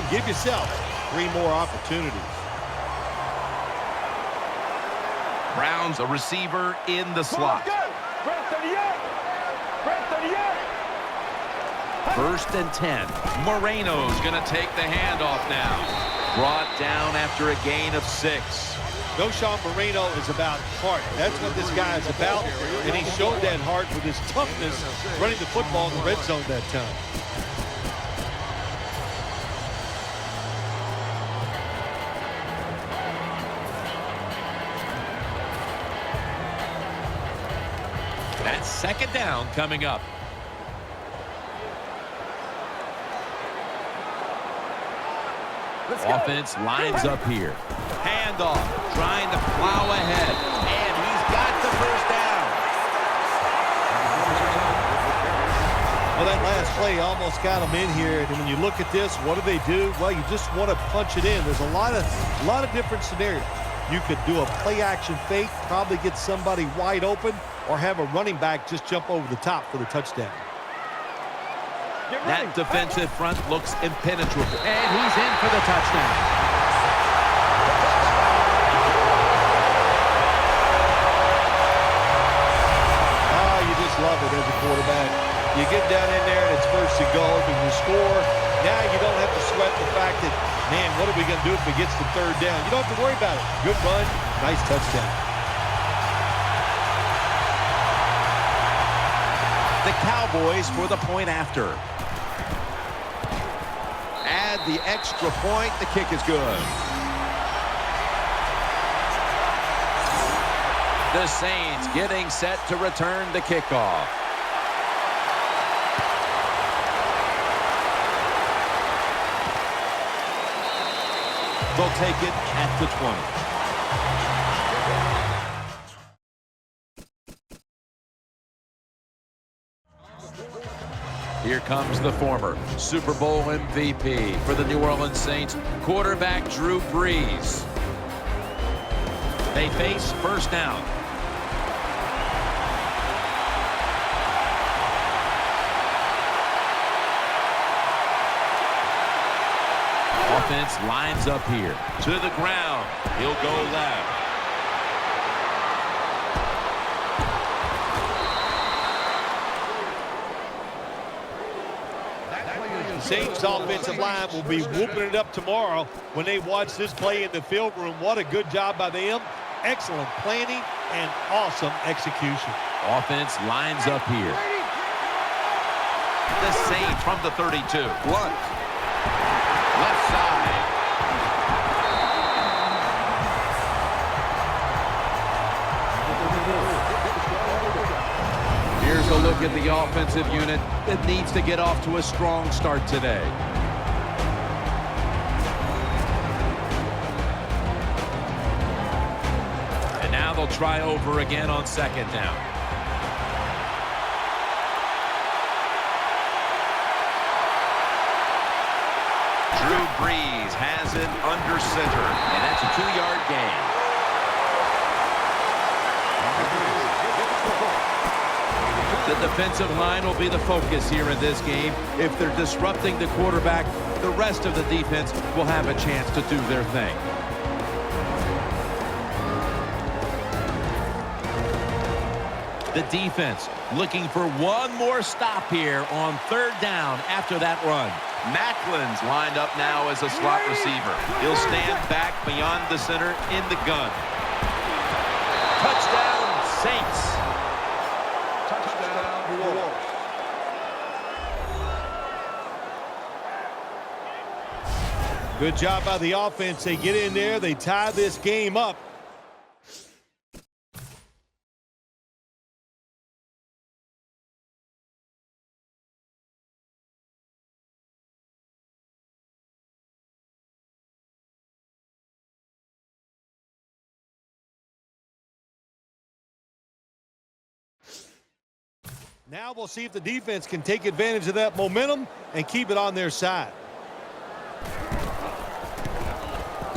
and give yourself 3 more opportunities. Brown's a receiver in the slot. First and 10. Moreno's going to take the handoff now. Brought down after a gain of 6. Sean Moreno is about heart. That's what this guy is about, and he showed that heart with his toughness running the football in the red zone that time. That's second down coming up. Offense lines up here. Handoff, trying to plow ahead, and he's got the first down. Well, that last play almost got him in here, and when you look at this, what do? Well, you just want to punch it in. There's a lot of different scenarios. You could do a play-action fake, probably get somebody wide open, or have a running back just jump over the top for the touchdown. That defensive front looks impenetrable, and he's in for the touchdown. Oh, you just love it as a quarterback. You get down in there, and it's first and goal, and you score. Now you don't have to sweat the fact that, man, what are we going to do if it gets to third down? You don't have to worry about it. Good run, nice touchdown. The Cowboys for the point after. Add the extra point. The kick is good. The Saints getting set to return the kickoff. They'll take it at the 20. Here comes the former Super Bowl MVP for the New Orleans Saints, quarterback Drew Brees. They face first down. Offense lines up here. To the ground. He'll go left. Saints offensive line will be whooping it up tomorrow when they watch this play in the field room. What a good job by them. Excellent planning and awesome execution. Offense lines up here. The Saints from the 32. Blunt. Left side. Here's a look at the offensive unit that needs to get off to a strong start today. And now they'll try over again on second down. Drew Brees has it under center, and that's a 2-yard gain. The defensive line will be the focus here in this game. If they're disrupting the quarterback, the rest of the defense will have a chance to do their thing. The defense looking for one more stop here on third down after that run. Macklin's lined up now as a slot receiver. He'll stand back beyond the center in the gun. Touchdown, Saints. Good job by the offense. They get in there. They tie this game up. Now we'll see if the defense can take advantage of that momentum and keep it on their side.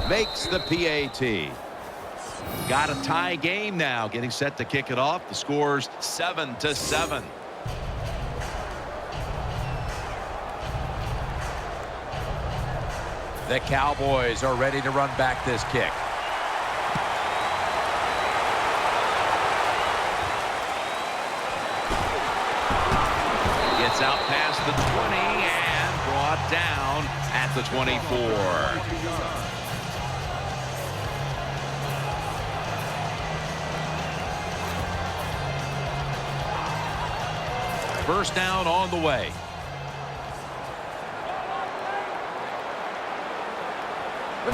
Makes the PAT. Got a tie game now, getting set to kick it off. The score's 7-7. The Cowboys are ready to run back this kick. Gets out past the 20 and brought down at the 24. First down on the way.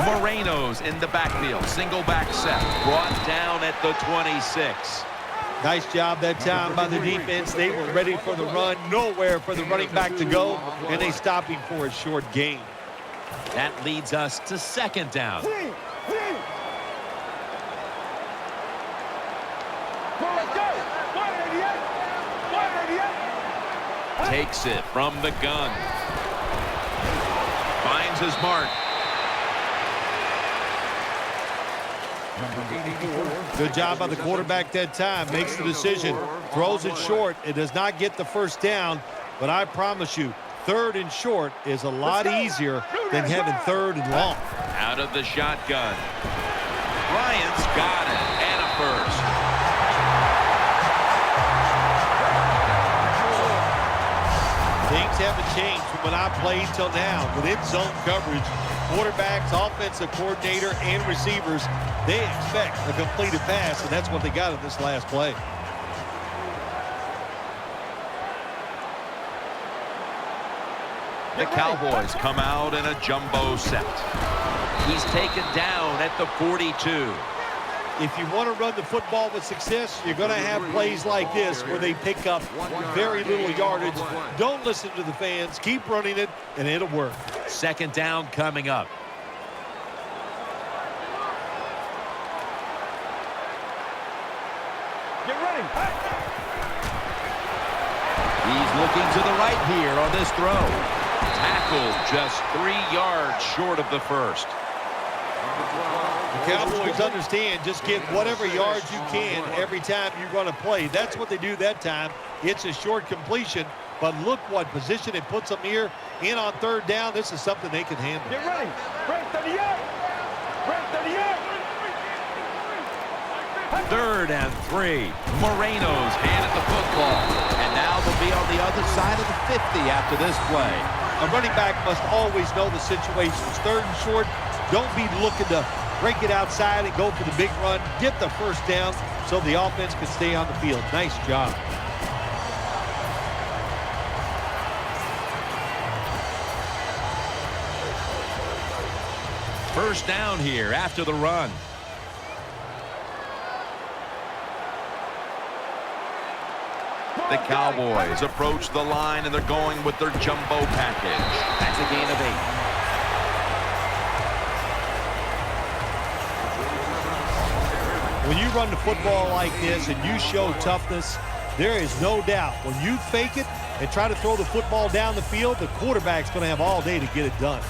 Moreno's in the backfield. Single back set. Brought down at the 26. Nice job that time by the defense. They were ready for the run. Nowhere for the running back to go. And they stopped him for a short gain. That leads us to second down. Takes it from the gun. Finds his mark. Good job by the quarterback that time. Makes the decision. Throws it short. It does not get the first down. But I promise you, third and short is a lot easier than having third and long. Out of the shotgun. Bryant's got it. And a first. Things haven't changed from when I played till now. Within zone coverage, quarterbacks, offensive coordinator, and receivers, they expect a completed pass, and that's what they got in this last play. The Cowboys come out in a jumbo set. He's taken down at the 42. If you want to run the football with success, you're going to have plays like this where they pick up very little yardage. Don't listen to the fans. Keep running it, and it'll work. Second down coming up. Get ready. He's looking to the right here on this throw. Tackled just 3 yards short of the first. The Cowboys understand just get whatever yards you can every time you're going to play. That's what they do that time. It's a short completion, but look what position it puts them here in on third down. This is something they can handle. Get ready. Break 38. Break 38. Third and 3. Moreno's handed the football. And now they'll be on the other side of the 50 after this play. A running back must always know the situations. Third and short, don't be looking to break it outside and go for the big run. Get the first down so the offense can stay on the field. Nice job. First down here after the run. The Cowboys approach the line, and they're going with their jumbo package. That's a gain of 8. When you run the football like this and you show toughness, there is no doubt when you fake it and try to throw the football down the field, the quarterback's going to have all day to get it done.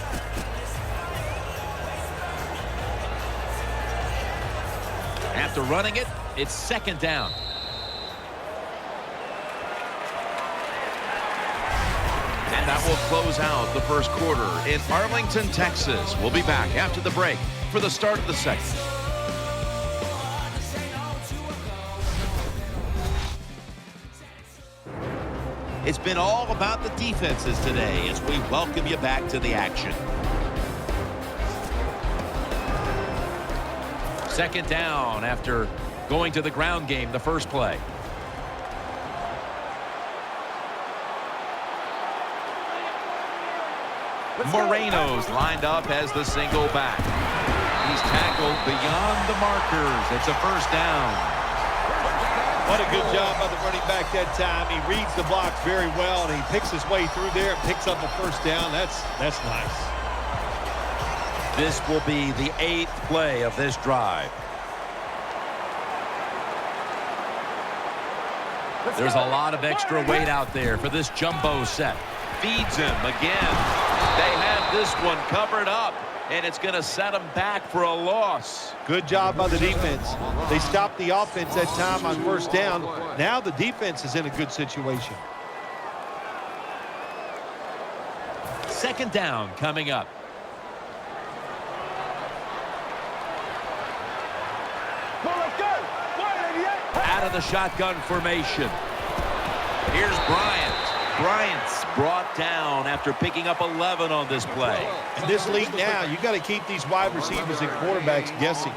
After running it, it's second down. And that will close out the first quarter in Arlington, Texas. We'll be back after the break for the start of the second. It's been all about the defenses today as we welcome you back to the action. Second down after going to the ground game the first play. Moreno's lined up as the single back. He's tackled beyond the markers. It's a first down. What a good job by the running back that time. He reads the blocks very well, and he picks his way through there and picks up a first down. That's nice. This will be the 8th play of this drive. There's a lot of extra weight out there for this jumbo set. Feeds him again. They have this one covered up, and it's going to set them back for a loss. Good job by the defense. They stopped the offense that time on first down. Now the defense is in a good situation. Second down coming up. Out of the shotgun formation. Here's Bryant. Bryant's brought down after picking up 11 on this play. In this league now, you got to keep these wide receivers and quarterbacks guessing.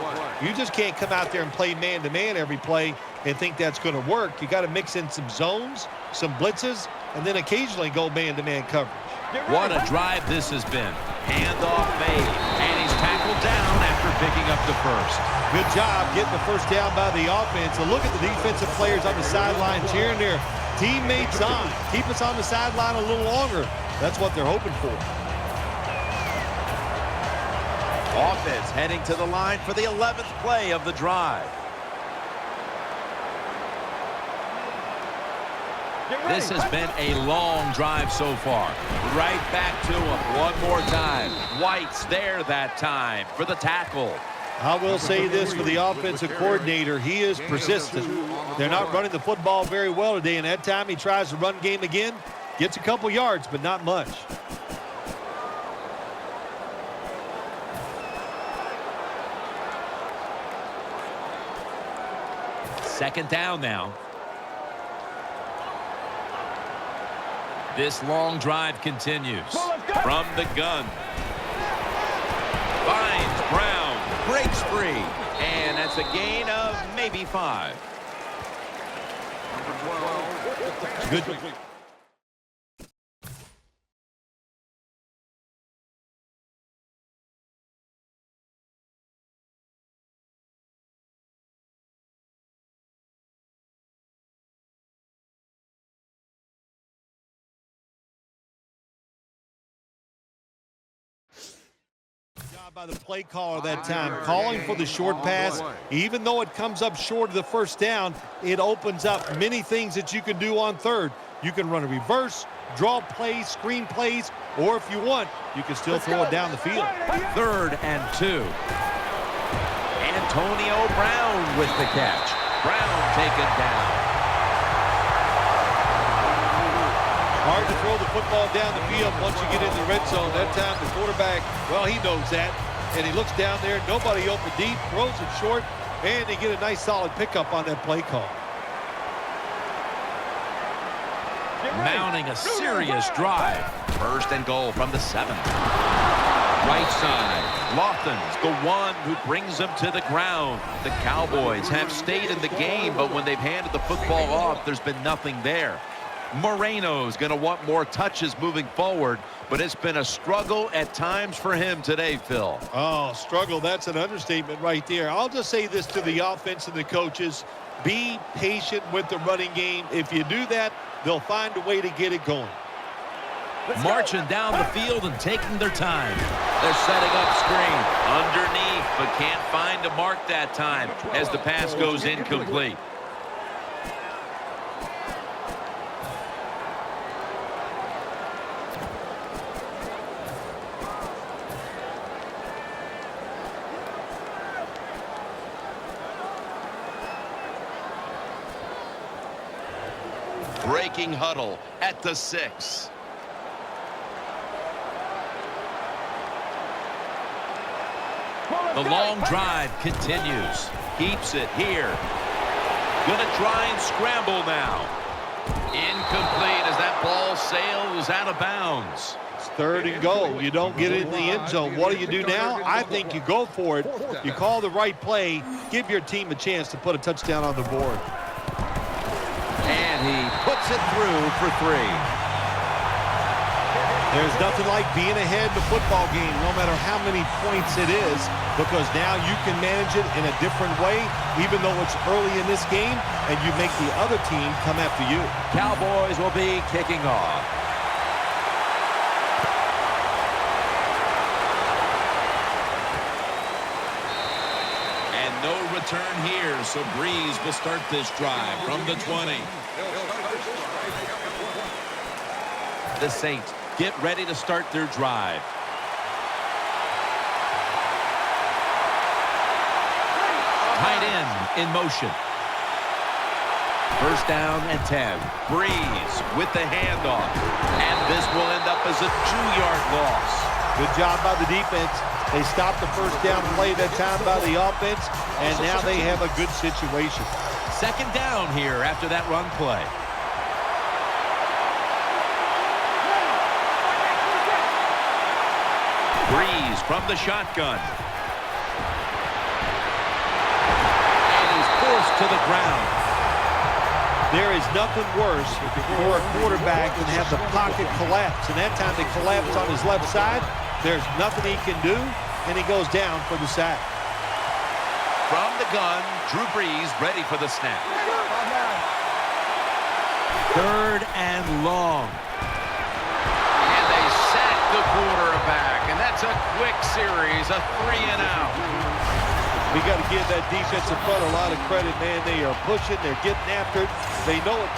You just can't come out there and play man-to-man every play and think that's going to work. You got to mix in some zones, some blitzes, and then occasionally go man-to-man coverage. What a drive this has been. Handoff made, and he's tackled down after picking up the first. Good job getting the first down by the offense. And look at the defensive players on the sideline cheering their teammates on. Keep us on the sideline a little longer. That's what they're hoping for. Offense heading to the line for the 11th play of the drive. This has been a long drive so far. Right back to him one more time. White's there that time for the tackle. I will say this for the offensive coordinator. He is persistent. They're not running the football very well today, and that time he tries to run game again. Gets a couple yards, but not much. Second down now. This long drive continues. From the gun. Finds Brown. Breaks free. And that's a gain of maybe 5. Good. By the play caller that time, calling for the short pass. Even though it comes up short of the first down, it opens up many things that you can do on third. You can run a reverse, draw plays, screen plays, or if you want, you can still throw it down the field. 3rd and 2. Antonio Brown with the catch. Brown taken down. Hard to throw the football down the field once you get in the red zone. That time the quarterback, well, he knows that. And he looks down there, nobody open deep, throws it short, and they get a nice solid pickup on that play call. Mounting a serious drive. 1st and goal from the 7. Right side. Lofton's the one who brings them to the ground. The Cowboys have stayed in the game, but when they've handed the football off, there's been nothing there. Moreno's going to want more touches moving forward, but it's been a struggle at times for him today, Phil. Oh, struggle, that's an understatement right there. I'll just say this to the offense and the coaches. Be patient with the running game. If you do that, they'll find a way to get it going. Marching down the field and taking their time. They're setting up screen underneath, but can't find a mark that time as the pass goes incomplete. Breaking huddle at the 6. The long drive continues. Keeps it here. Gonna try and scramble now. Incomplete as that ball sails out of bounds. It's 3rd and goal. You don't get it in the end zone. What do you do now? I think you go for it. You call the right play. Give your team a chance to put a touchdown on the board. And he puts it through for 3. There's nothing like being ahead in the football game, no matter how many points it is, because now you can manage it in a different way, even though it's early in this game, and you make the other team come after you. Cowboys will be kicking off. And no return here, so Breeze will start this drive from the 20. The Saints get ready to start their drive. Tight end in motion. First down and 10. Breeze with the handoff. And this will end up as a 2-yard loss. Good job by the defense. They stopped the first down play that time by the offense, and now they have a good situation. Second down here after that run play. Breeze from the shotgun. And he's forced to the ground. There is nothing worse for a quarterback than have the pocket collapse. And that time they collapsed on his left side. There's nothing he can do, and he goes down for the sack. From the gun, Drew Brees ready for the snap. Third and long. And they sack the quarterback, and that's a quick series, a 3-and-out. We got to give that defensive front a lot of credit, man. They are pushing, they're getting after it. They know it.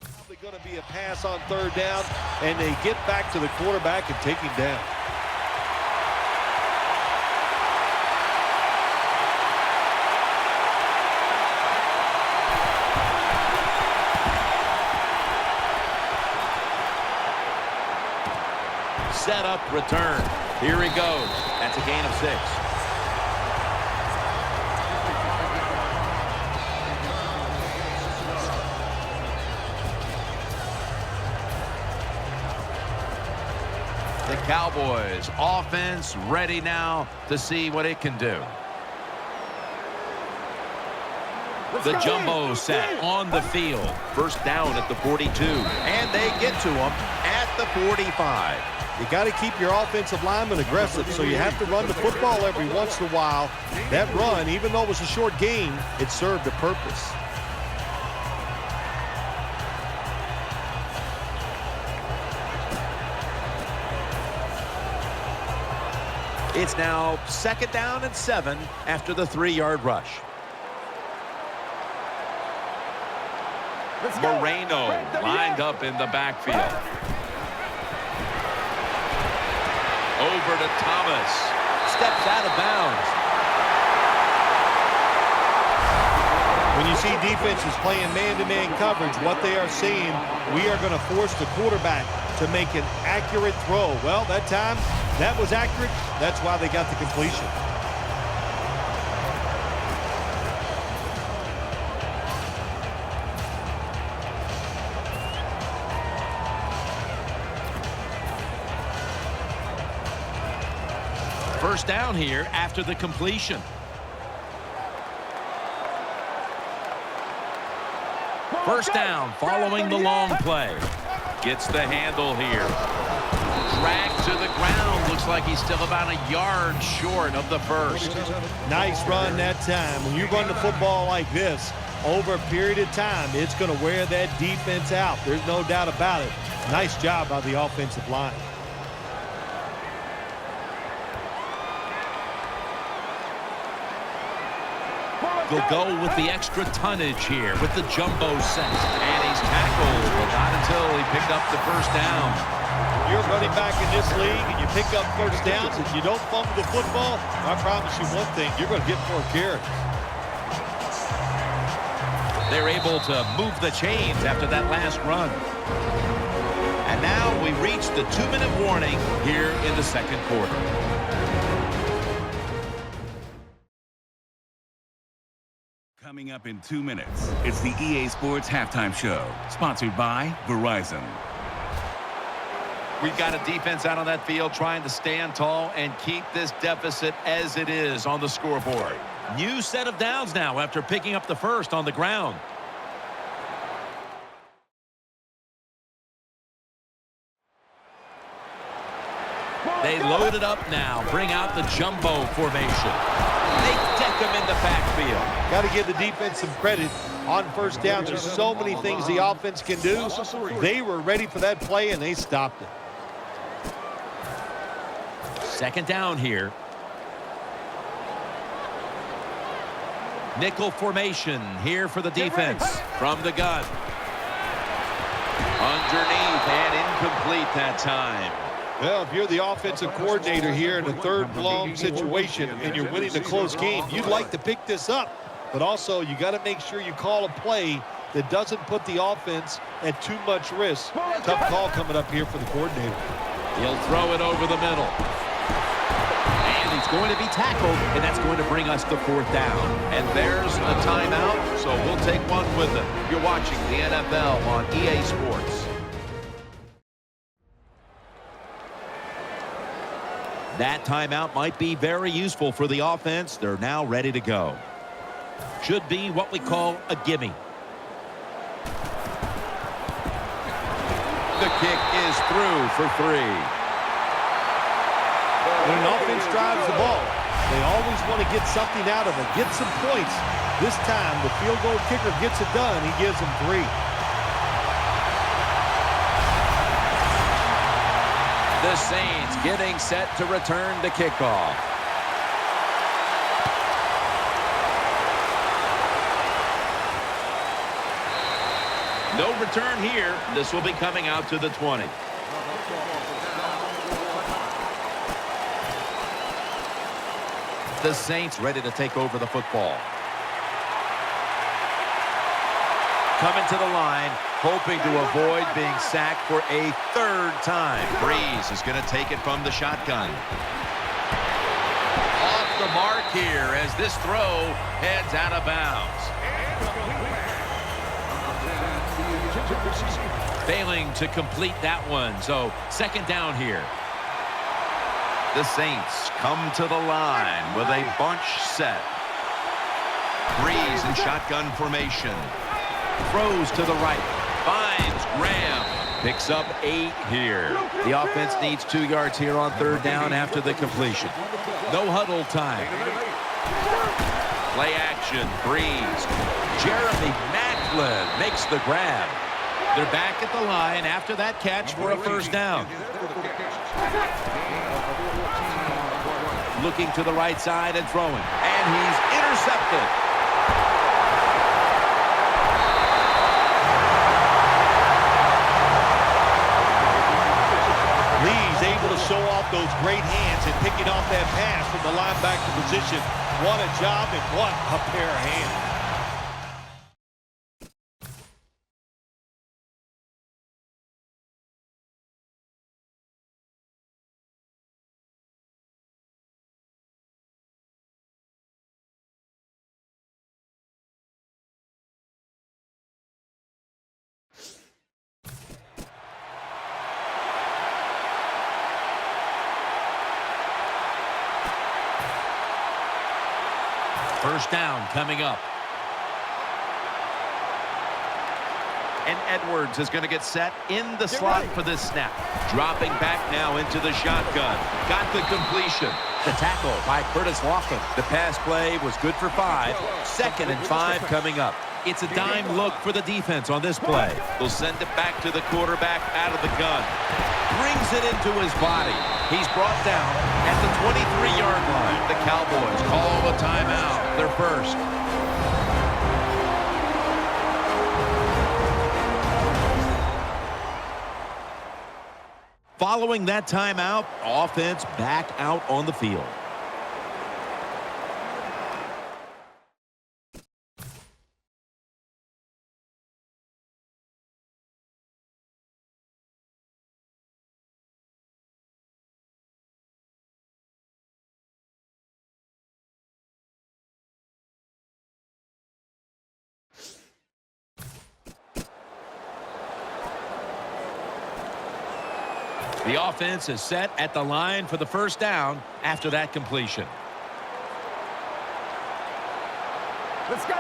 Probably going to be a pass on third down, and they get back to the quarterback and take him down. Set up, return. Here he goes. That's a gain of 6. The Cowboys offense ready now to see what it can do. The jumbo set on the field. First down at the 42. And they get to him at the 45. You got to keep your offensive lineman aggressive, so you have to run the football every once in a while. That run, even though it was a short game, it served a purpose. It's now second down and 7 after the 3-yard rush. Moreno lined up in the backfield. Over to Thomas. Steps out of bounds. When you see defenses playing man-to-man coverage, what they are saying, we are going to force the quarterback to make an accurate throw. Well, that time, that was accurate. That's why they got the completion. First down here after the completion. First down following the long play. Gets the handle here. Dragged to the ground. Looks like he's still about a yard short of the first. Nice run that time. When you run the football like this, over a period of time, it's going to wear that defense out. There's no doubt about it. Nice job by the offensive line. They'll go with the extra tonnage here with the jumbo set. And he's tackled, but not until he picked up the first down. You're running back in this league and you pick up first downs. If you don't fumble the football, I promise you one thing, you're going to get 4 carries. They're able to move the chains after that last run. And now we reach the 2-minute warning here in the second quarter. Coming up in 2 minutes, it's the EA Sports Halftime Show, sponsored by Verizon. We've got a defense out on that field trying to stand tall and keep this deficit as it is on the scoreboard. New set of downs now after picking up the first on the ground. They load it up now, bring out the jumbo formation. They deck them in the backfield. Got to give the defense some credit on first downs. There's so many things the offense can do. They were ready for that play, and they stopped it. Second down here. Nickel formation here for the defense from the gun. Underneath and incomplete that time. Well, if you're the offensive coordinator here in a third-and-long situation and you're winning a close game, you'd like to pick this up. But also, you got to make sure you call a play that doesn't put the offense at too much risk. Tough call coming up here for the coordinator. He'll throw it over the middle. And he's going to be tackled, and that's going to bring us to 4th down. And there's a timeout, so we'll take one with them. You're watching the NFL on EA Sports. That timeout might be very useful for the offense. They're now ready to go. Should be what we call a gimme. The kick is through for 3. When an offense drives the ball, they always want to get something out of it, get some points. This time, the field goal kicker gets it done. He gives them 3. The Saints getting set to return the kickoff. No return here. This will be coming out to the 20. The Saints ready to take over the football. Coming to the line, hoping to avoid being sacked for a 3rd time. Breeze is going to take it from the shotgun. Off the mark here as this throw heads out of bounds. Failing to complete that one, so 2nd down here. The Saints come to the line with a bunch set. Breeze in shotgun formation. Throws to the right. Finds Graham. Picks up 8 here. The offense needs 2 yards here on 3rd down after the completion. No huddle time. Play action. Breeze. Jeremy Maclin makes the grab. They're back at the line after that catch for a 1st down. Looking to the right side and throwing. And he's intercepted. Lee's able to show off those great hands and picking off that pass from the linebacker position. What a job and what a pair of hands. First down coming up. And Edwards is going to get set in the slot for this snap. Dropping back now into the shotgun. Got the completion. The tackle by Curtis Laughlin. The pass play was good for 5. 2nd and 5 coming up. It's a dime look for the defense on this play. They'll send it back to the quarterback out of the gun. Brings it into his body. He's brought down at the 23-yard line. The Cowboys call a timeout. Their first. Following that timeout, offense back out on the field. The offense is set at the line for the first down after that completion. Let's go.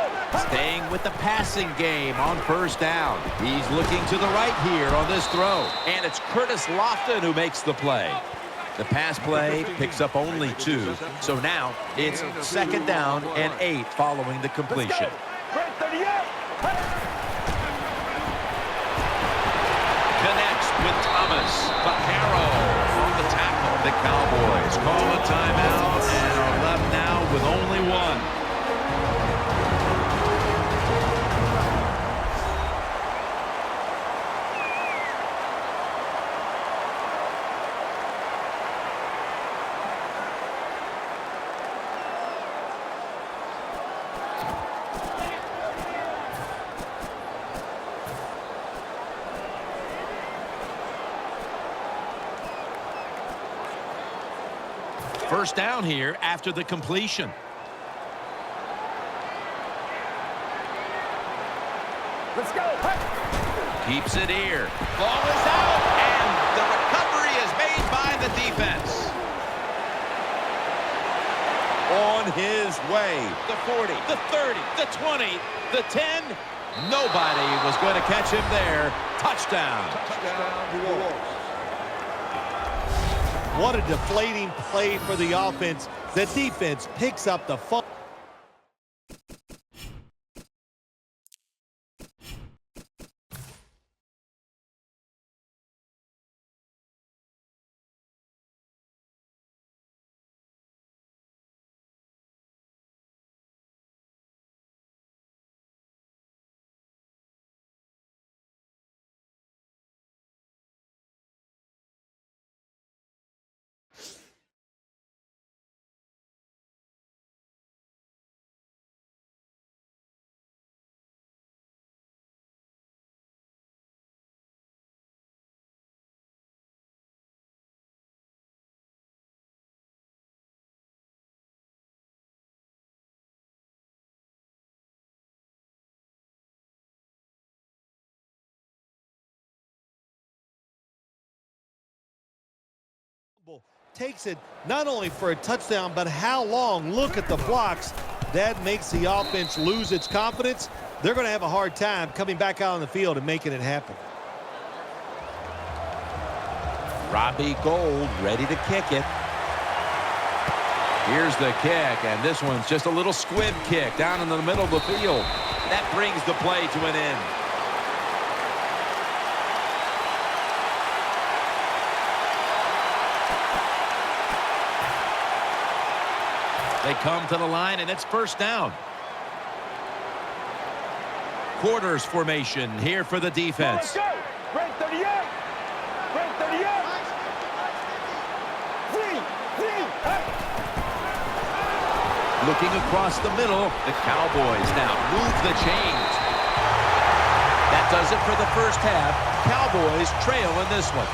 Staying with the passing game on first down. He's looking to the right here on this throw. And it's Curtis Laughlin who makes the play. The pass play picks up only 2. So now it's 2nd down and 8 following the completion. Connects with Thomas. Vaquero on the tackle. The Cowboys call a timeout and are left now with only 1. First down here after the completion. Let's go. Hey. Keeps it here. Ball is out, and the recovery is made by the defense. On his way. The 40, the 30, the 20, the 10. Nobody was going to catch him there. Touchdown. What a deflating play for the offense. The defense picks up the fumble. Takes it not only for a touchdown, but how long? Look at the blocks. That makes the offense lose its confidence. They're going to have a hard time coming back out on the field and making it happen. Robbie Gould ready to kick it. Here's the kick, and this one's just a little squib kick down in the middle of the field. That brings the play to an end. They come to the line, and it's first down. Quarters formation here for the defense. Break 38. Break 38. Looking across the middle, the Cowboys now move the chains. That does it for the first half. Cowboys trail in this one.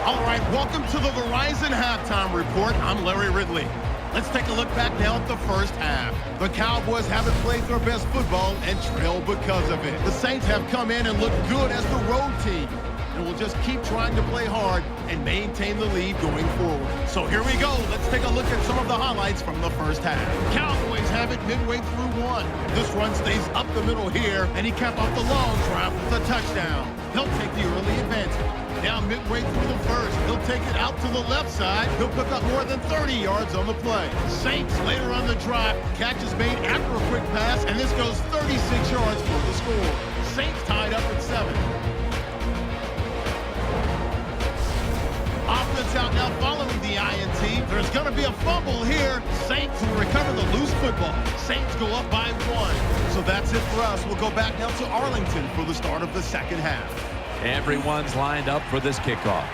All right, welcome to the Verizon Halftime Report. I'm Larry Ridley. Let's take a look back now at the first half. The Cowboys haven't played their best football and trail because of it. The Saints have come in and looked good as the road team, and will just keep trying to play hard and maintain the lead going forward. So here we go. Let's take a look at some of the highlights from the first half. Cowboys have it midway through one. This run stays up the middle here, and he capped off the long drive with a touchdown. He'll take the early advantage. Now midway through the first, he'll take it out to the left side. He'll pick up more than 30 yards on the play. Saints later on the drive, catch is made after a quick pass, and this goes 36 yards for the score. Saints tied up at 7. Offense out now following the INT. There's going to be a fumble here. Saints will recover the loose football. Saints go up by 1. So that's it for us. We'll go back now to Arlington for the start of the second half. Everyone's lined up for this kickoff.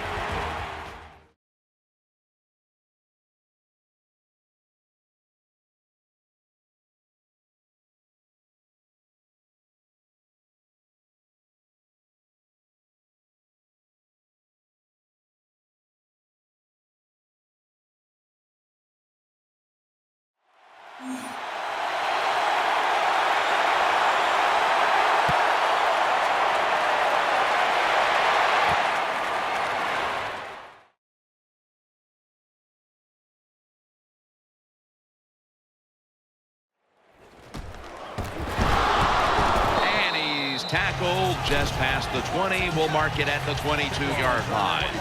Tackled just past the 20. We'll mark it at the 22-yard line.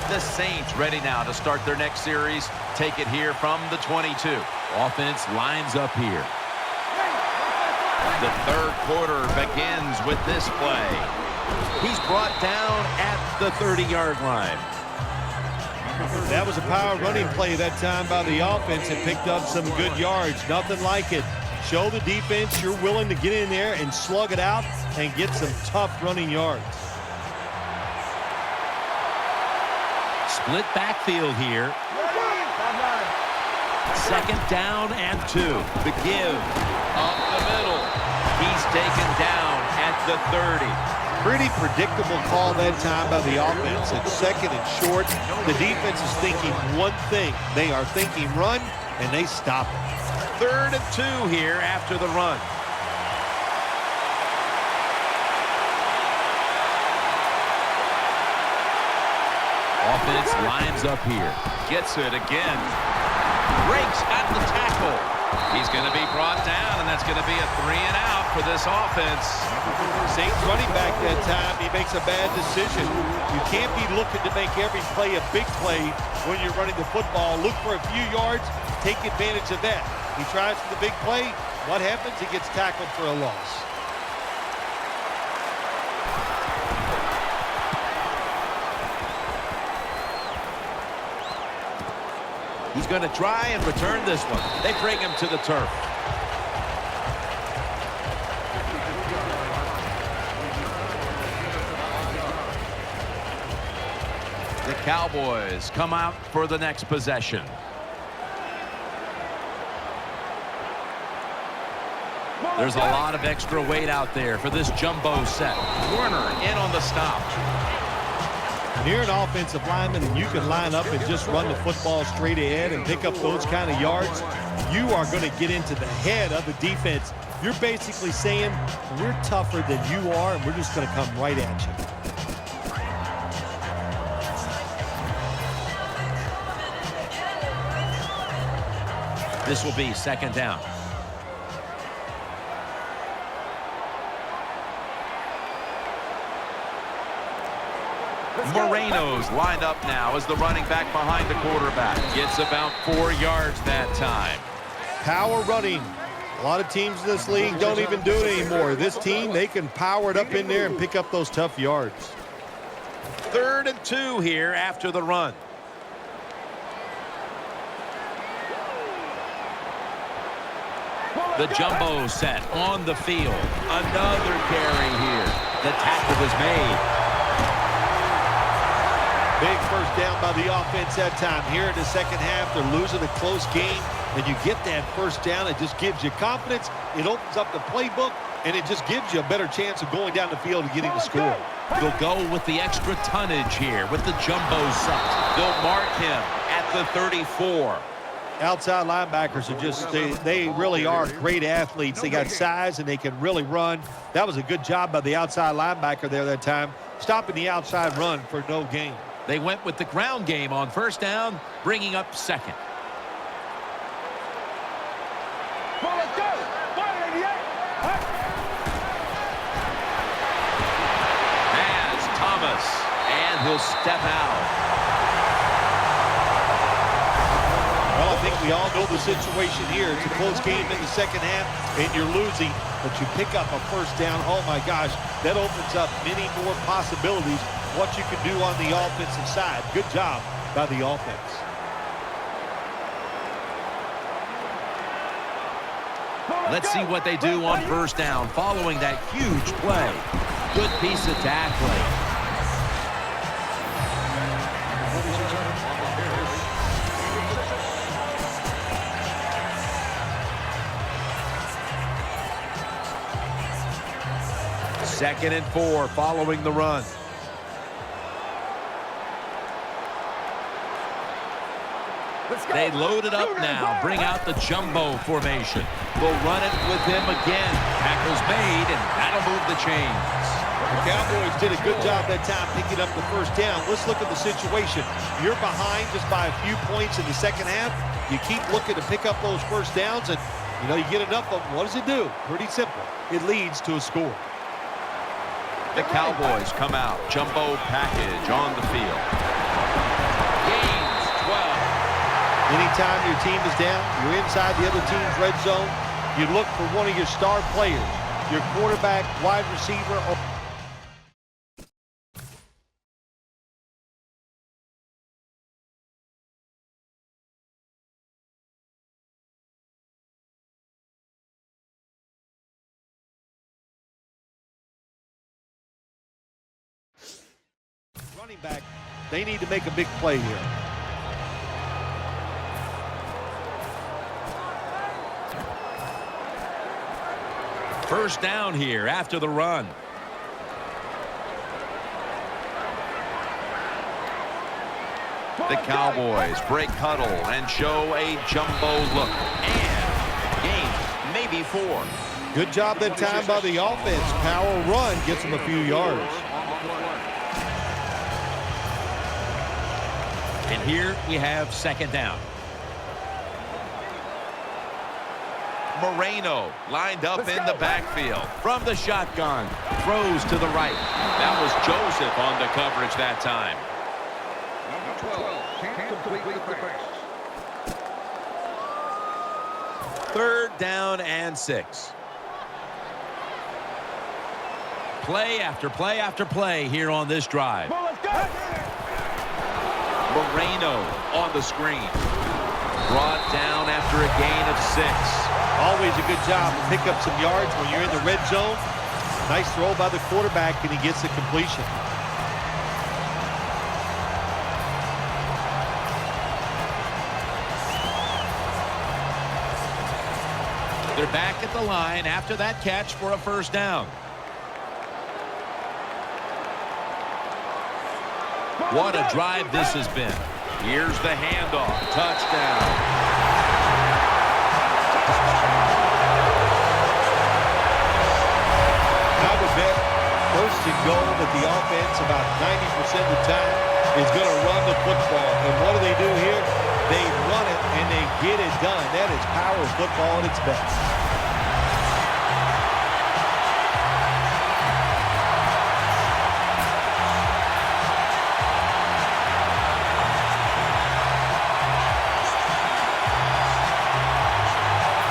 The Saints ready now to start their next series. Take it here from the 22. Offense lines up here. The third quarter begins with this play. He's brought down at the 30-yard line. That was a power running play that time by the offense. It picked up some good yards. Nothing like it. Show the defense you're willing to get in there and slug it out and get some tough running yards. Split backfield here. Second down and 2. The give. Up the middle. He's taken down at the 30. Pretty predictable call that time by the offense. It's second and short. The defense is thinking one thing. They are thinking run, and they stop it. Third and 2 here after the run. Offense lines up here. Gets it again. Breaks at the tackle. He's going to be brought down, and that's going to be a 3 and out for this offense. Saints running back that time, he makes a bad decision. You can't be looking to make every play a big play when you're running the football. Look for a few yards, take advantage of that. He tries for the big play. What happens? He gets tackled for a loss. He's going to try and return this one. They bring him to the turf. The Cowboys come out for the next possession. There's a lot of extra weight out there for this jumbo set. Warner in on the stop. When you're an offensive lineman and you can line up and just run the football straight ahead and pick up those kind of yards, you are going to get into the head of the defense. You're basically saying, we're tougher than you are, and we're just going to come right at you. This will be second down. Moreno's lined up now as the running back behind the quarterback. Gets about 4 yards that time. Power running. A lot of teams in this league don't even do it anymore. This team, they can power it up in there and pick up those tough yards. Third and 2 here after the run. The jumbo set on the field. Another carry here. The tackle is made. Big first down by the offense that time. Here in the second half, they're losing a close game, and you get that first down. It just gives you confidence. It opens up the playbook, and it just gives you a better chance of going down the field and getting the score. They'll go with the extra tonnage here with the jumbo set. They'll mark him at the 34. Outside linebackers are just, they really are great athletes. They got size, and they can really run. That was a good job by the outside linebacker there that time, stopping the outside run for no gain. They went with the ground game on first down, bringing up second. Well, let's go. 188. Has Thomas, and he'll step out. Well, I think we all know the situation here. It's a close game in the second half, and you're losing, but you pick up a first down. Oh, my gosh, that opens up many more possibilities what you can do on the offensive side. Good job by the offense. Let's see what they do on first down following that huge play. Good piece of tackling. Second and 4 following the run. They load it up now, bring out the jumbo formation. They'll run it with him again. Tackle's made, and that'll move the chains. The Cowboys did a good job that time picking up the first down. Let's look at the situation. You're behind just by a few points in the second half. You keep looking to pick up those first downs, and you get enough of them. What does it do? Pretty simple. It leads to a score. The Cowboys come out. Jumbo package on the field. Gains 12. Anytime your team is down, you're inside the other team's red zone, you look for one of your star players, your quarterback, wide receiver, or running back. They need to make a big play here. First down here after the run. The Cowboys break huddle and show a jumbo look. And gain maybe 4. Good job that time by the offense. Power run gets them a few yards. And here we have second down. Moreno lined up in the backfield from the shotgun. Throws to the right. That was Joseph on the coverage that time. Number 12 can't complete the pass. Third down and 6. Play after play after play here on this drive. Come on, let's go. Moreno on the screen. Brought down after a gain of 6. Always a good job to pick up some yards when you're in the red zone. Nice throw by the quarterback, and he gets the completion. They're back at the line after that catch for a first down. What a drive this has been. Here's the handoff. Touchdown. I would bet first and goal that the offense about 90% of the time is going to run the football. And what do here? They run it and they get it done. That is power football at its best.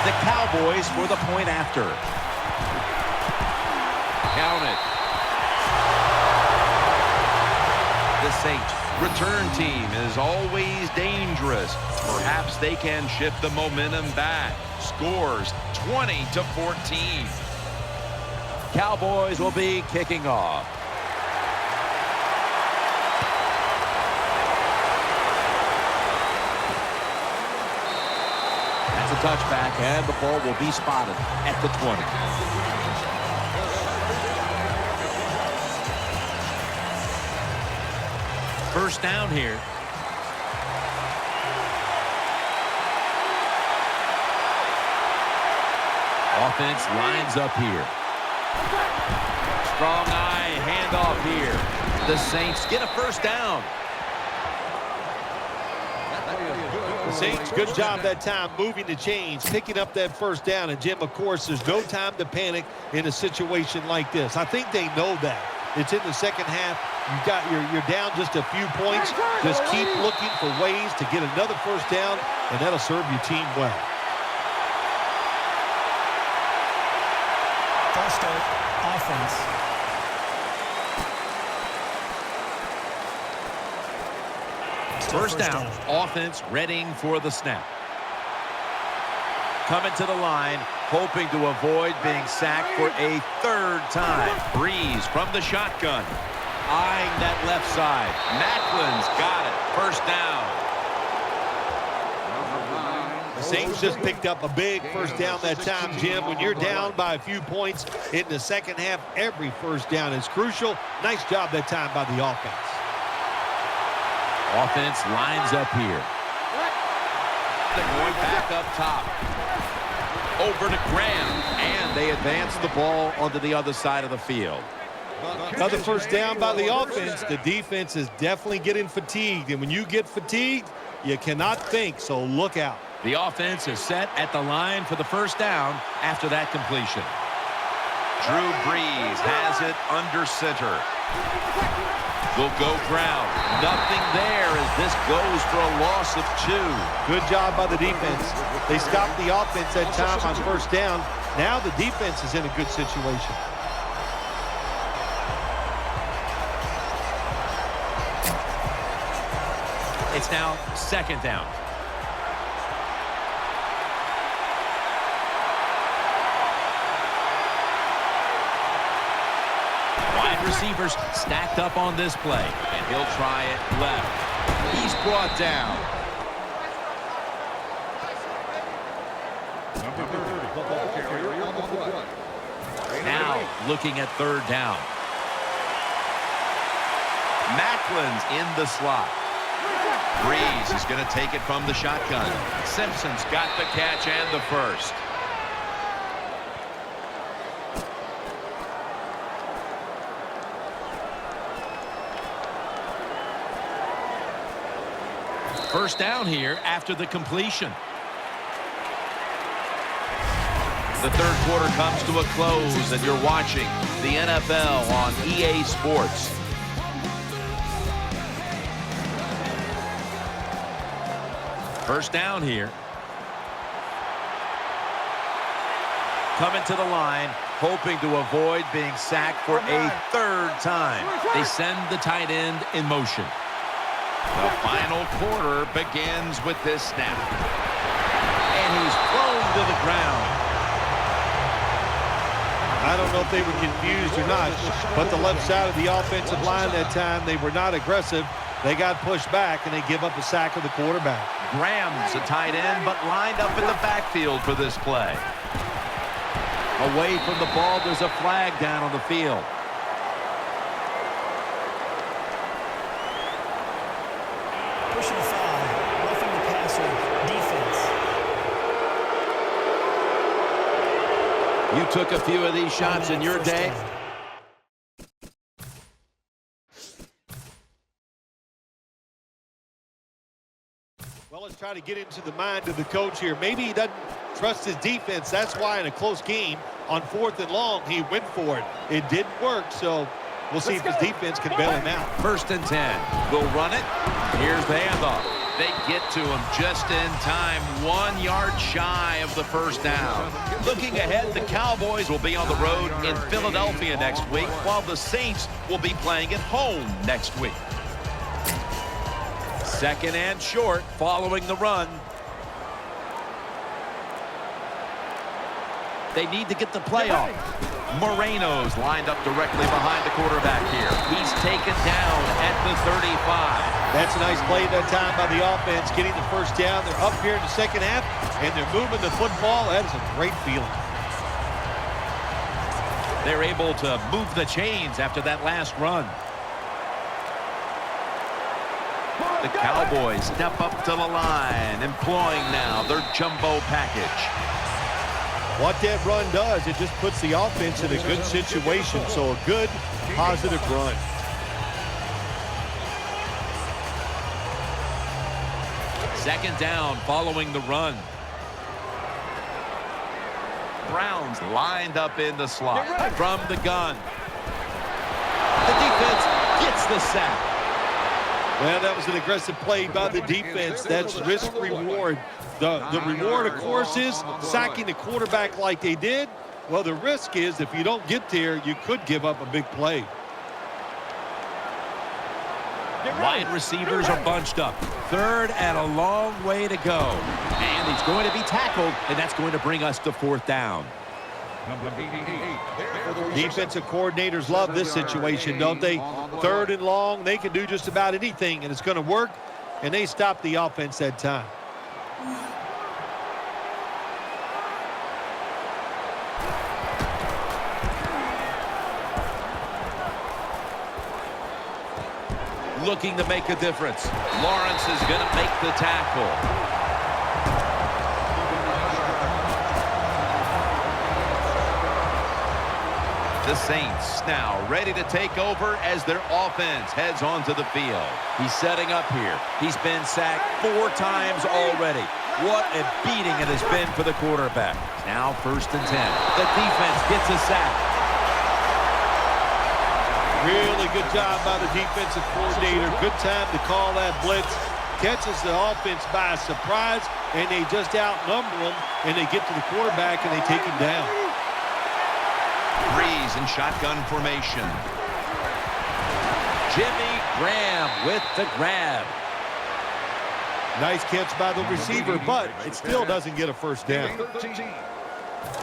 The Cowboys for the point after. Count it. The Saints return team is always dangerous. Perhaps they can shift the momentum back. Scores 20-14. Cowboys will be kicking off. That's a touchback, and the ball will be spotted at the 20. First down here. Offense lines up here. Strong eye handoff here. The Saints get a first down. The Saints, good job that time moving the chains, picking up that first down. And, Jim, of course, there's no time to panic in a situation like this. I think they know that. It's in the second half. You're down just a few points. Just keep looking for ways to get another first down, and that'll serve your team well. False start, offense. First down, offense readying for the snap. Coming to the line, hoping to avoid being sacked for a third time. Breeze from the shotgun. Eyeing that left side. Macklin's got it. First down. The Saints just picked up a big first down that time, Jim. When you're down by a few points in the second half, every first down is crucial. Nice job that time by the offense. Offense lines up here. They're going back up top. Over to Graham. And they advance the ball onto the other side of the field. Another first down by the offense. The defense is definitely getting fatigued. And when you get fatigued, you cannot think, so look out. The offense is set at the line for the first down after that completion. Drew Brees has it under center. Will go ground. Nothing there as this goes for a loss of 2. Good job by the defense. They stopped the offense that time on first down. Now the defense is in a good situation. It's now second down. Wide receivers stacked up on this play, and he'll try it left. He's brought down. looking at third down. Macklin's in the slot. Breeze is going to take it from the shotgun. Simpson's got the catch and the first. First down here after the completion. The third quarter comes to a close, and you're watching the NFL on EA Sports. First down here. Coming to the line, hoping to avoid being sacked for a third time. They send the tight end in motion. The final quarter begins with this snap. And he's thrown to the ground. I don't know if they were confused or not, but the left side of the offensive line that time, they were not aggressive. They got pushed back, and they give up a sack of the quarterback. Graham's a tight end, but lined up in the backfield for this play. Away from the ball, there's a flag down on the field. Pushing foul, roughing the passer, defense. You took a few of these shots in your day. Well, let's try to get into the mind of the coach here. Maybe he doesn't trust his defense. That's why in a close game on 4th and long, he went for it. It didn't work, so we'll see if his defense can bail him out. 1st and 10. We'll run it. Here's the handoff. They get to him just in time, 1 yard shy of the first down. Looking ahead, the Cowboys will be on the road in Philadelphia next week, while the Saints will be playing at home next week. 2nd and short following the run. They need to get the play off. Moreno's lined up directly behind the quarterback here. He's taken down at the 35. That's a nice play that time by the offense, getting the first down. They're up here in the second half, and they're moving the football. That is a great feeling. They're able to move the chains after that last run. The Cowboys step up to the line, employing now their jumbo package. What that run does, it just puts the offense in a good situation. So a good, positive run. Second down following the run. Browns lined up in the slot from the gun. The defense gets the sack. Well, that was an aggressive play by the defense. That's risk-reward. The reward, of course, is sacking the quarterback like they did. Well, the risk is if you don't get there, you could give up a big play. Wide receivers are bunched up. 3rd and a long way to go. And he's going to be tackled, and that's going to bring us to 4th down. Defensive coordinators love this situation, don't they? 3rd and long, they can do just about anything, and it's going to work, and they stop the offense that time. Looking to make a difference. Lawrence is going to make the tackle. The Saints now ready to take over as their offense heads onto the field. He's setting up here. He's been sacked 4 times already. What a beating it has been for the quarterback. Now 1st and 10. The defense gets a sack. Really good job by the defensive coordinator. Good time to call that blitz. Catches the offense by surprise, and they just outnumber them, and they get to the quarterback, and they take him down. Breeze in shotgun formation. Jimmy Graham with the grab. Nice catch by the receiver, but it still doesn't get a first down.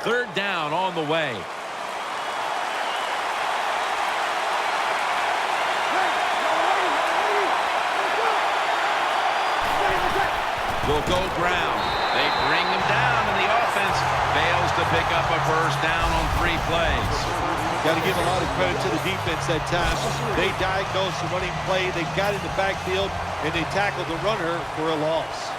3rd down on the way. Will go ground. They bring him down, and the offense fails to pick up a first down on 3 plays. Got to give a lot of credit to the defense that time. They diagnosed the running play. They got in the backfield, and they tackled the runner for a loss.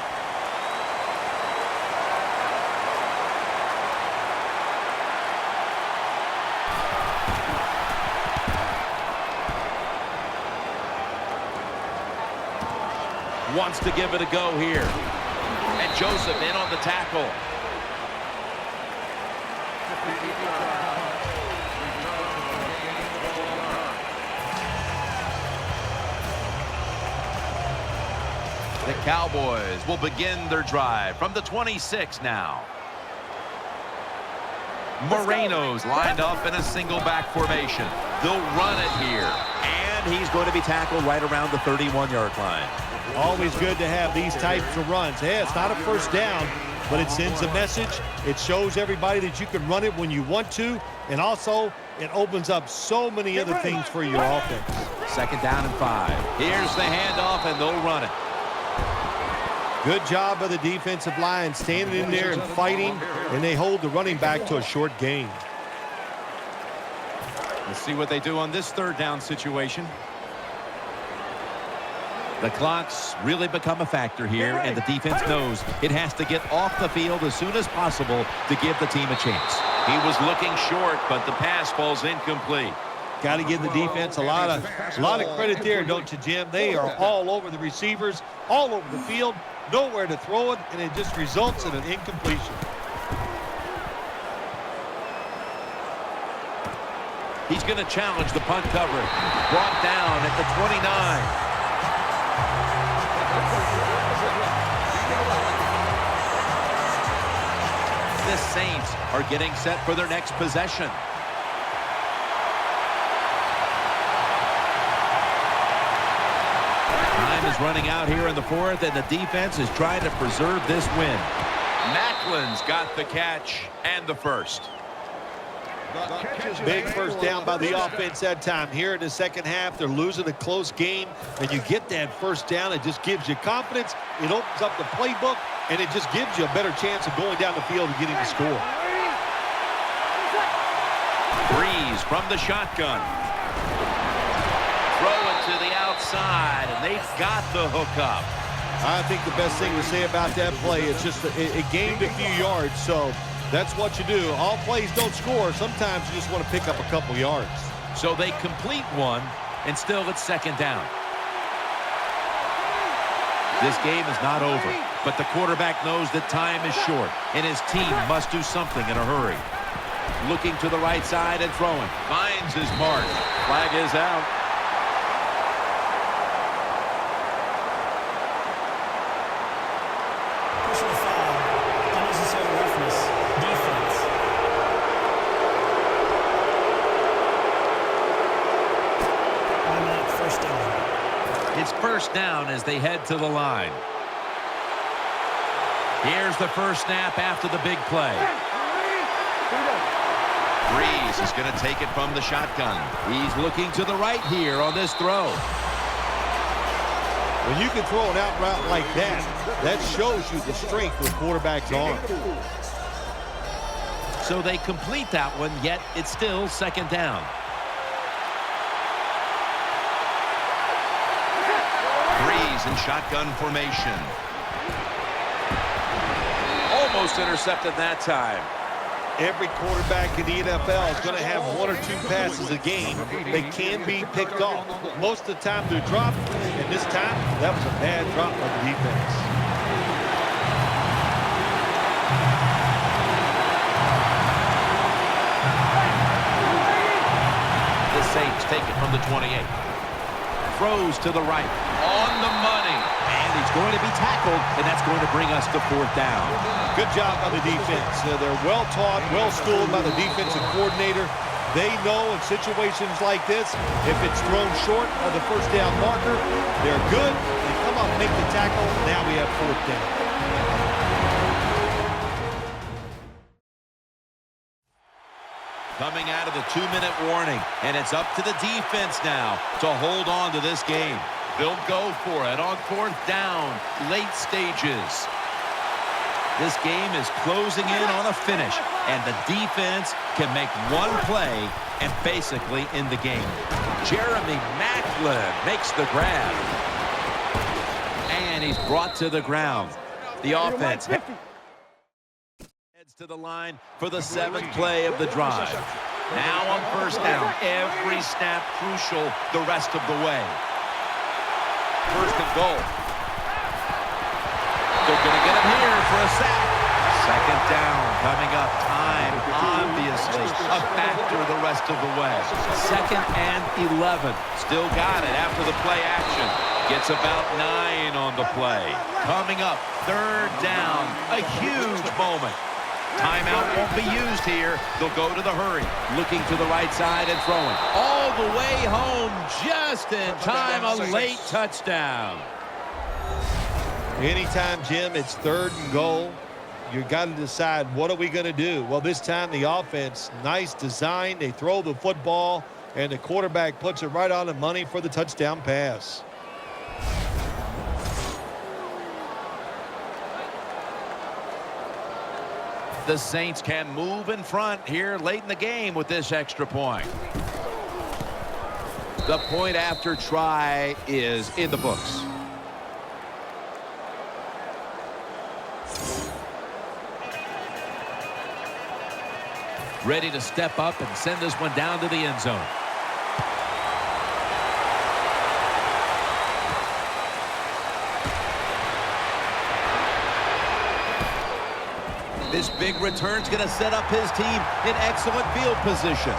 Wants to give it a go here. And Joseph in on the tackle. The Cowboys will begin their drive from the 26 now. Moreno's lined up in a single back formation. They'll run it here. And he's going to be tackled right around the 31-yard line. Always good to have these types of runs. Hey, it's not a first down, but it sends a message. It shows everybody that you can run it when you want to, and also it opens up so many other things for your offense. 2nd down and 5. Here's the handoff, and they'll run it. Good job by the defensive line standing in there and fighting, and they hold the running back to a short gain. Let's see what they do on this 3rd down situation. The clock's really become a factor here, and the defense knows it has to get off the field as soon as possible to give the team a chance. He was looking short, but the pass falls incomplete. Got to give the defense a lot of credit there, don't you, Jim? They are all over the receivers, all over the field, nowhere to throw it, and it just results in an incompletion. He's going to challenge the punt coverage. Brought down at the 29. The Saints are getting set for their next possession. Time is running out here in the 4th, and the defense is trying to preserve this win. Macklin's got the catch and the first. Big first down by the offense that time. Here in the 2nd half, they're losing a close game, and you get that first down. It just gives you confidence. It opens up the playbook, and it just gives you a better chance of going down the field and getting the score. Breeze from the shotgun. Throw it to the outside, and they've got the hook up. I think the best thing to say about that play is just it gained a few yards, so that's what you do. All plays don't score. Sometimes you just want to pick up a couple yards. So they complete one, and still it's 2nd down. This game is not over, but the quarterback knows that time is short, and his team must do something in a hurry. Looking to the right side and throwing. Finds his mark. Flag is out. Personal foul. Unnecessary roughness. Defense. Automatic 1st down. It's 1st down as they head to the line. Here's the first snap after the big play. Breeze is going to take it from the shotgun. He's looking to the right here on this throw. When you can throw an out route like that, that shows you the strength of the quarterback's arm. So they complete that one, yet it's still 2nd down. Breeze in shotgun formation. Almost intercepted that time. Every quarterback in the NFL is going to have 1 or 2 passes a game. They can be picked off. Most of the time they're dropped, and this time that was a bad drop by the defense. The Saints take it from the 28. Throws to the right. On the money. And he's going to be tackled, and that's going to bring us to 4th down. Good job by the defense. They're well-taught, well-schooled by the defensive coordinator. They know in situations like this, if it's thrown short of the first down marker, they're good. They come up, make the tackle. Now we have 4th down. Coming out of the 2-minute warning, and it's up to the defense now to hold on to this game. They'll go for it on 4th down, late stages. This game is closing in on a finish. And the defense can make one play and basically end the game. Jeremy Maclin makes the grab. And he's brought to the ground. The offense heads to the line for the 7th play of the drive. Now on first down, every snap crucial the rest of the way. First and goal. They're going to get him here for a sack. Second down coming up. Time, obviously, a factor the rest of the way. 2nd and 11. Still got it after the play action. Gets about 9 on the play. Coming up, 3rd down. A huge moment. Timeout won't be used here. They'll go to the hurry. Looking to the right side and throwing. All the way home just in time. A late touchdown. Anytime, Jim, it's 3rd and goal. You got to decide, what are we going to do? Well, this time the offense, nice design. They throw the football, and the quarterback puts it right on the money for the touchdown pass. The Saints can move in front here late in the game with this extra point. The point after try is in the books. Ready to step up and send this one down to the end zone. This big return's going to set up his team in excellent field position.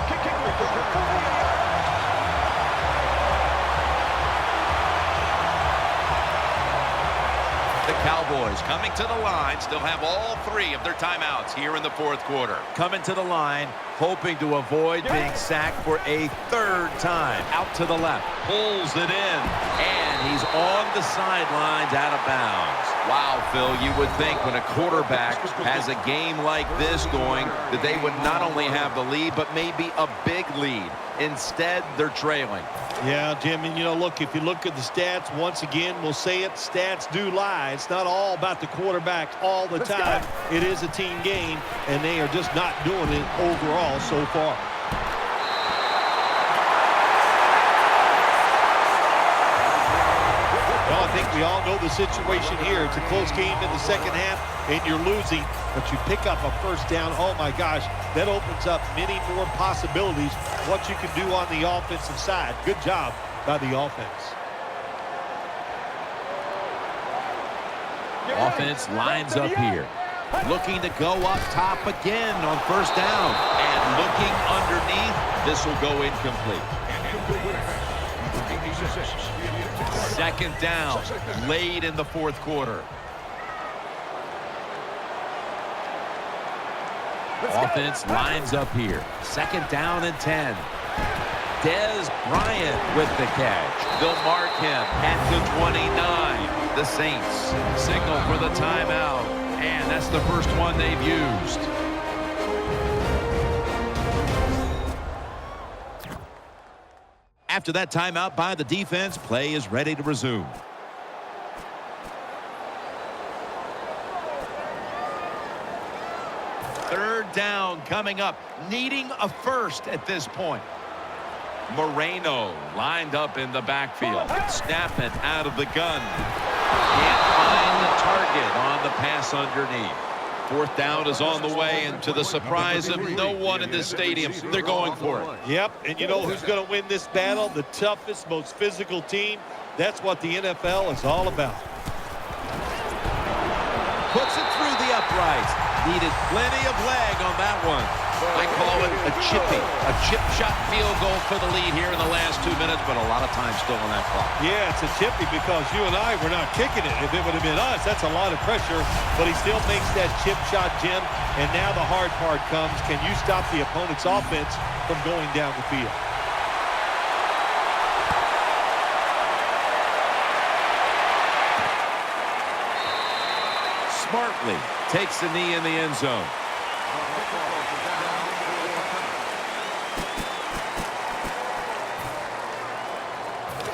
The Cowboys coming to the line, still have all 3 of their timeouts here in the 4th quarter. Coming to the line, hoping to avoid being sacked for a 3rd time. Out to the left, pulls it in, and he's on the sidelines out of bounds. Wow, Phil, you would think when a quarterback has a game like this going that they would not only have the lead, but maybe a big lead. Instead, they're trailing. Yeah, Jim, and look, if you look at the stats, once again, we'll say it, stats do lie. It's not all about the quarterback all the time. It is a team game, and they are just not doing it overall so far. Well, I think we all know the situation here. It's a close game in the 2nd half, and you're losing, but you pick up a first down. Oh, my gosh, that opens up many more possibilities what you can do on the offensive side. Good job by the offense. Offense lines up here. Looking to go up top again on first down. And looking underneath, this will go incomplete. 2nd down, late in the 4th quarter. Offense lines up here. 2nd down and 10. Dez Bryant with the catch. They'll mark him at the 29. The Saints signal for the timeout. And that's the first one they've used. After that timeout by the defense, play is ready to resume. Third down coming up, needing a first at this point. Moreno lined up in the backfield. Snap it out of the gun. Can't find the target on the pass underneath. 4th down is on the way, and to the surprise of no one in this stadium, they're going for it. Yep, and you know who's going to win this battle? The toughest, most physical team. That's what the NFL is all about. Puts it through the uprights. Needed plenty of leg on that one. I call it a chippy, a chip shot field goal for the lead here in the last 2 minutes, but a lot of time still on that clock. Yeah, it's a chippy because you and I were not kicking it. If it would have been us, that's a lot of pressure, but he still makes that chip shot, Jim. And now the hard part comes. Can you stop the opponent's offense from going down the field? Smartly takes the knee in the end zone.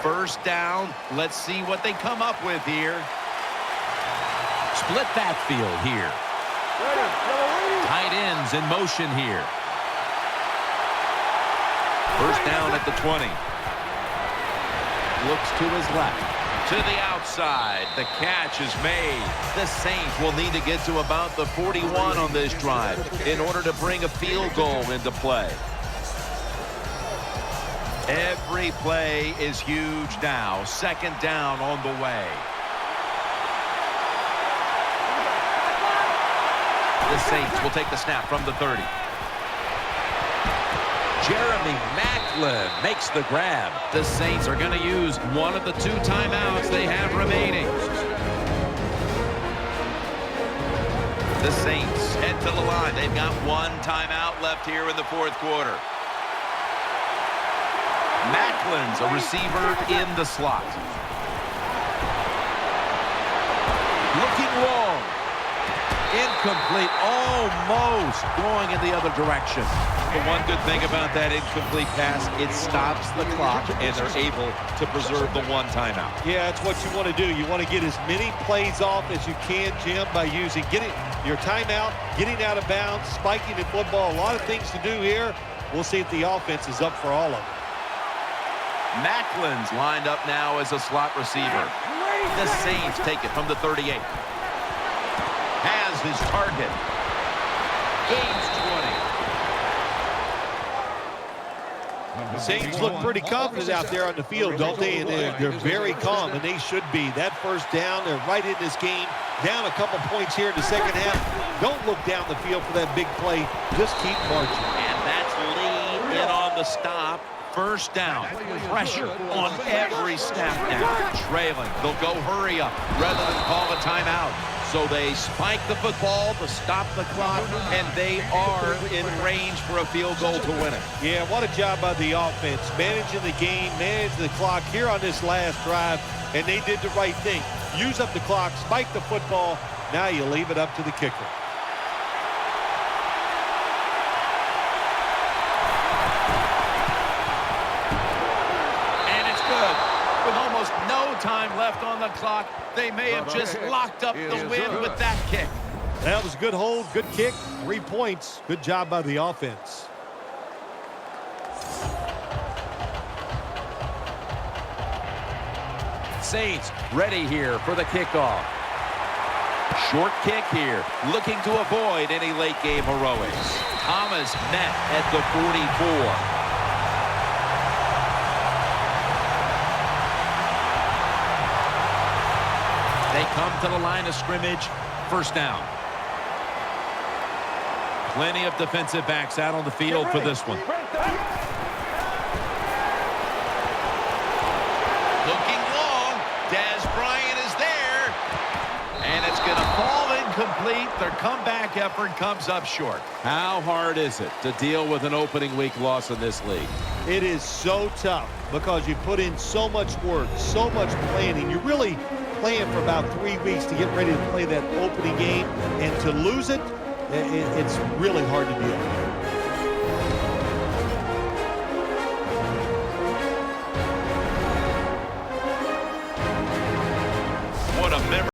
First down. Let's see what they come up with here. Split backfield here. Tight ends in motion here. First down at the 20. Looks to his left. To the outside. The catch is made. The Saints will need to get to about the 41 on this drive in order to bring a field goal into play. Every play is huge now. Second down on the way. The Saints will take the snap from the 30. Jeremy Maclin makes the grab. The Saints are going to use one of the 2 timeouts they have remaining. The Saints head to the line. They've got 1 timeout left here in the 4th quarter. Macklin's a receiver in the slot. Looking long. Incomplete. Almost going in the other direction. The one good thing about that incomplete pass, it stops the clock, and they're able to preserve the 1 timeout. Yeah, that's what you want to do. You want to get as many plays off as you can, Jim, by using your timeout, getting out of bounds, spiking in football. A lot of things to do here. We'll see if the offense is up for all of it. Macklin's lined up now as a slot receiver. The Saints take it from the 38. Has his target. Gains 20. The Saints look pretty confident out there on the field, don't they? And they're very calm, and they should be. That first down, they're right in this game. Down a couple points here in the second half. Don't look down the field for that big play. Just keep marching. And that's Lee in on the stop. First down. Pressure on every snap now. Trailing. They'll go hurry up rather than call a timeout. So they spike the football to stop the clock, and they are in range for a field goal to win it. Yeah, what a job by the offense. Managing the game, managing the clock here on this last drive, and they did the right thing. Use up the clock, spike the football. Now you leave it up to the kicker. With almost no time left on the clock, they may have just locked up the win with that kick. That was a good hold, good kick, 3 points. Good job by the offense. Saints ready here for the kickoff. Short kick here, looking to avoid any late game heroics. Thomas met at the 44. They come to the line of scrimmage. First down. Plenty of defensive backs out on the field for this one. Looking long. Dez Bryant is there. And it's going to fall incomplete. Their comeback effort comes up short. How hard is it to deal with an opening week loss in this league? It is so tough because you put in so much work, so much planning. You really playing for about 3 weeks to get ready to play that opening game, and to lose it, it's really hard to deal with.